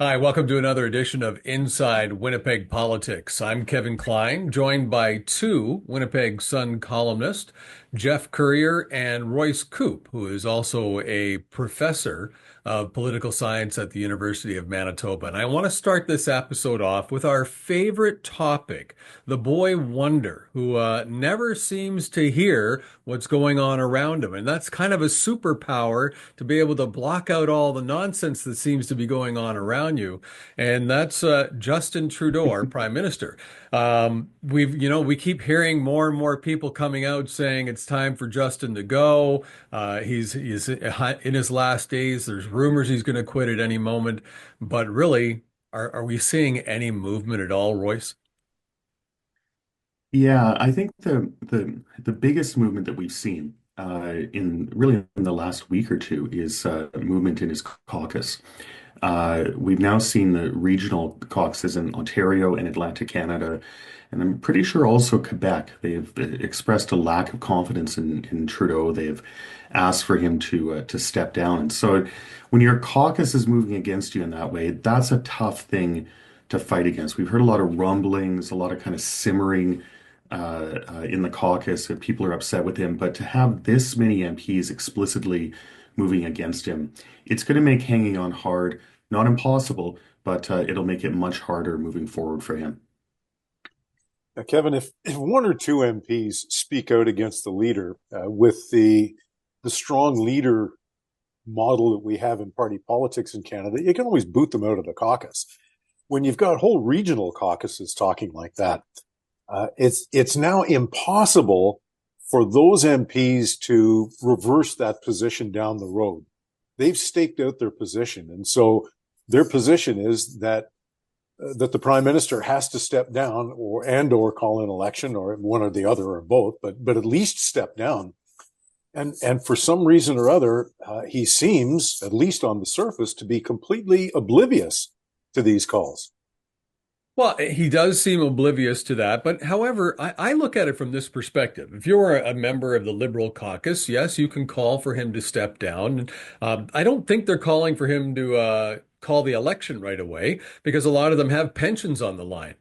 Hi, welcome to another edition of Inside Winnipeg Politics. I'm Kevin Klein, joined by two Winnipeg Sun columnists, Jeff Currier and Royce Koop, who is also a professor of political science at the University of Manitoba. And I want to start this episode off with our favorite topic, the boy wonder, who never seems to hear what's going on around him. And that's kind of a superpower to be able to block out all the nonsense that seems to be going on around you. And that's Justin Trudeau, our Prime Minister. We keep hearing more and more people coming out saying it's time for Justin to go. He's in his last days. There's rumors he's going to quit at any moment. But really, are we seeing any movement at all, Royce? Yeah, I think the biggest movement that we've seen in really in the last week or two is movement in his caucus. We've now seen the regional caucuses in Ontario and Atlantic Canada, and I'm pretty sure also Quebec. They've expressed a lack of confidence in Trudeau. They've asked for him to step down. And so when your caucus is moving against you in that way, that's a tough thing to fight against. We've heard a lot of rumblings, a lot of kind of simmering in the caucus. People are upset with him, but to have this many MPs explicitly moving against him, it's going to make hanging on hard, not impossible, but it'll make it much harder moving forward for him. Now, Kevin, if one or two MPs speak out against the leader with the strong leader model that we have in party politics in Canada, you can always boot them out of the caucus. When you've got whole regional caucuses talking like that, it's now impossible for those MPs to reverse that position down the road. They've staked out their position, and so their position is that the prime minister has to step down or call an election, or one or the other or both, but at least step down. And for some reason or other, he seems, at least on the surface, to be completely oblivious to these calls. Well, he does seem oblivious to that. But however, I look at it from this perspective. If you're a member of the Liberal caucus, yes, you can call for him to step down. I don't think they're calling for him to call the election right away because a lot of them have pensions on the line.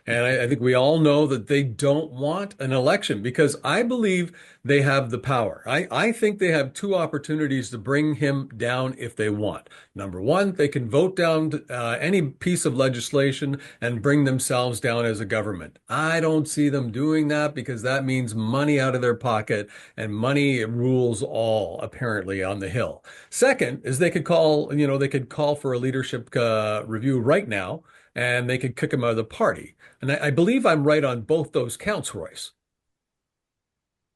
And I think we all know that they don't want an election because I believe they have the power. I think they have two opportunities to bring him down if they want. Number one, they can vote down any piece of legislation and bring themselves down as a government. I don't see them doing that because that means money out of their pocket and money rules all, apparently, on the Hill. Second is they could call for a leadership review right now and they could kick him out of the party. And I believe I'm right on both those counts, Royce.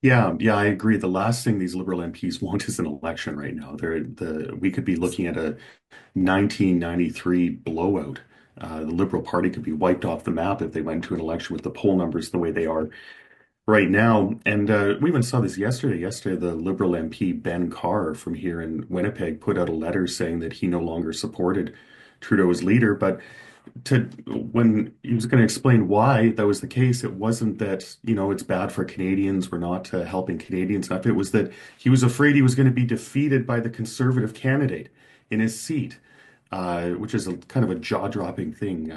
Yeah, I agree. The last thing these Liberal MPs want is an election right now. We could be looking at a 1993 blowout. The Liberal Party could be wiped off the map if they went to an election with the poll numbers the way they are right now. And we even saw this yesterday. Yesterday, the Liberal MP Ben Carr from here in Winnipeg put out a letter saying that he no longer supported Trudeau as leader. But to when he was going to explain why that was the case, it wasn't that, it's bad for Canadians, we're not helping Canadians enough. It was that he was afraid he was going to be defeated by the Conservative candidate in his seat, which is a kind of a jaw-dropping thing.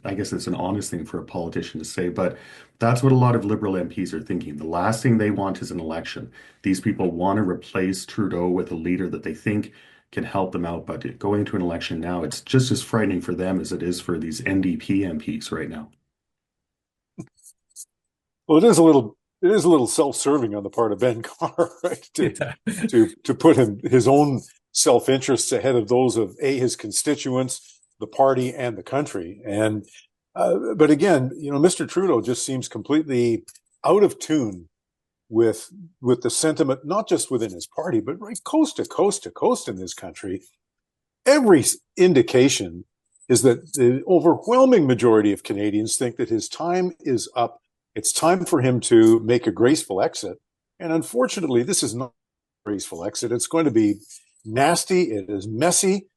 I guess it's an honest thing for a politician to say, but that's what a lot of Liberal MPs are thinking. The last thing they want is an election. These people want to replace Trudeau with a leader that they think can help them out. But going into an election now, it's just as frightening for them as it is for these NDP MPs right now. Well, it is a little self-serving on the part of Ben Carr, right? To put his own self-interests ahead of those of his constituents, the party, and the country. And but again, Mr. Trudeau just seems completely out of tune with the sentiment, not just within his party, but right coast to coast to coast in this country. Every indication is that the overwhelming majority of Canadians think that his time is up. It's time for him to make a graceful exit. And unfortunately, this is not a graceful exit. It's going to be nasty. It is messy,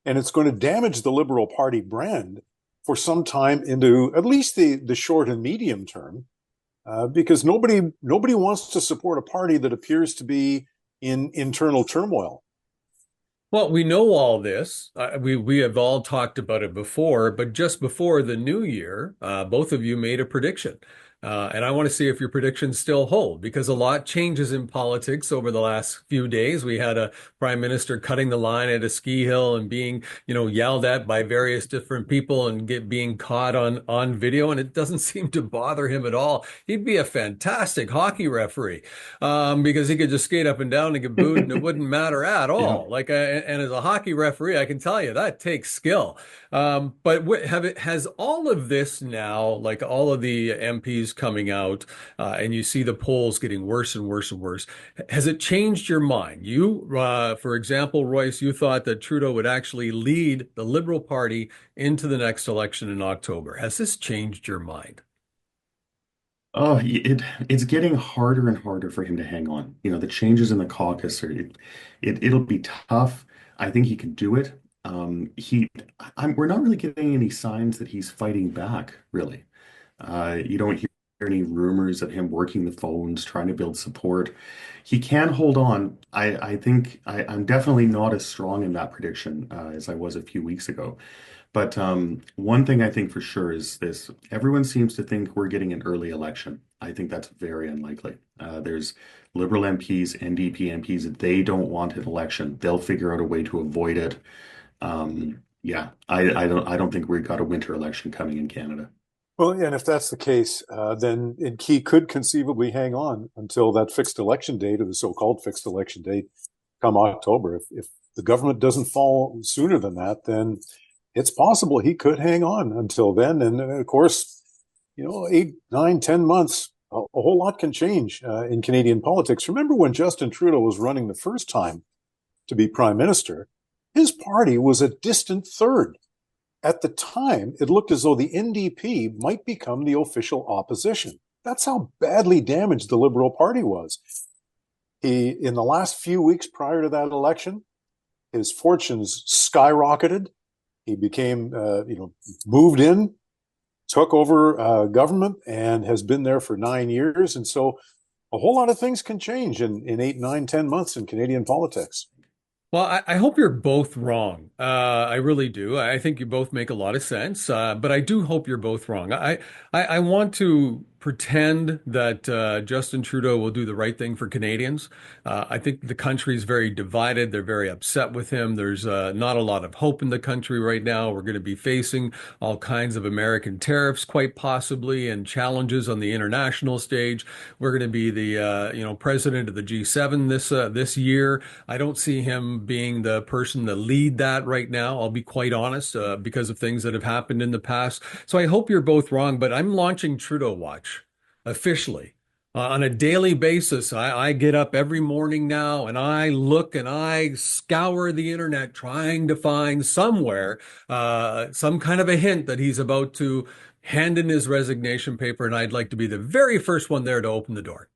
and it's going to damage the Liberal Party brand for some time into at least the short and medium term, because nobody wants to support a party that appears to be in internal turmoil. Well, we know all this. We have all talked about it before, but just before the new year, both of you made a prediction. And I want to see if your predictions still hold because a lot changes in politics over the last few days. We had a prime minister cutting the line at a ski hill and being, yelled at by various different people and being caught on video, and it doesn't seem to bother him at all. He'd be a fantastic hockey referee because he could just skate up and down and get booed and it wouldn't matter at Yeah. all. And as a hockey referee, I can tell you that takes skill. But has all of this now, like all of the MPs coming out, and you see the polls getting worse and worse and worse, has it changed your mind? For example, Royce, you thought that Trudeau would actually lead the Liberal Party into the next election in October. Has this changed your mind? Oh, it's getting harder and harder for him to hang on. The changes in the caucus it'll be tough. I think he can do it. We're not really getting any signs that he's fighting back, really. You don't hear any rumors of him working the phones, trying to build support. He can hold on. I think I'm definitely not as strong in that prediction as I was a few weeks ago. But one thing I think for sure is this: everyone seems to think we're getting an early election. I think that's very unlikely. There's Liberal MPs, NDP MPs, that they don't want an election. They'll figure out a way to avoid it. Yeah, I don't think we've got a winter election coming in Canada. Well, and if that's the case, then he could conceivably hang on until that fixed election date, or the so-called fixed election date, come October. If the government doesn't fall sooner than that, then it's possible he could hang on until then. And of course, 8, 9, 10 months, a whole lot can change in Canadian politics. Remember when Justin Trudeau was running the first time to be prime minister, his party was a distant third. At the time, it looked as though the NDP might become the official opposition. That's how badly damaged the Liberal Party was. In the last few weeks prior to that election, his fortunes skyrocketed. He became, moved in, took over government, and has been there for 9 years. And so a whole lot of things can change in 8, 9, 10 months in Canadian politics. Well, I hope you're both wrong. I really do. I think you both make a lot of sense, but I do hope you're both wrong. I want to pretend that Justin Trudeau will do the right thing for Canadians. I think the country is very divided. They're very upset with him. There's not a lot of hope in the country right now. We're going to be facing all kinds of American tariffs, quite possibly, and challenges on the international stage. We're going to be the president of the G7 this year. I don't see him being the person to lead that right now. I'll be quite honest, because of things that have happened in the past. So I hope you're both wrong, but I'm launching Trudeau Watch officially. On a daily basis, I get up every morning now and I look and I scour the internet trying to find somewhere some kind of a hint that he's about to hand in his resignation paper, and I'd like to be the very first one there to open the door.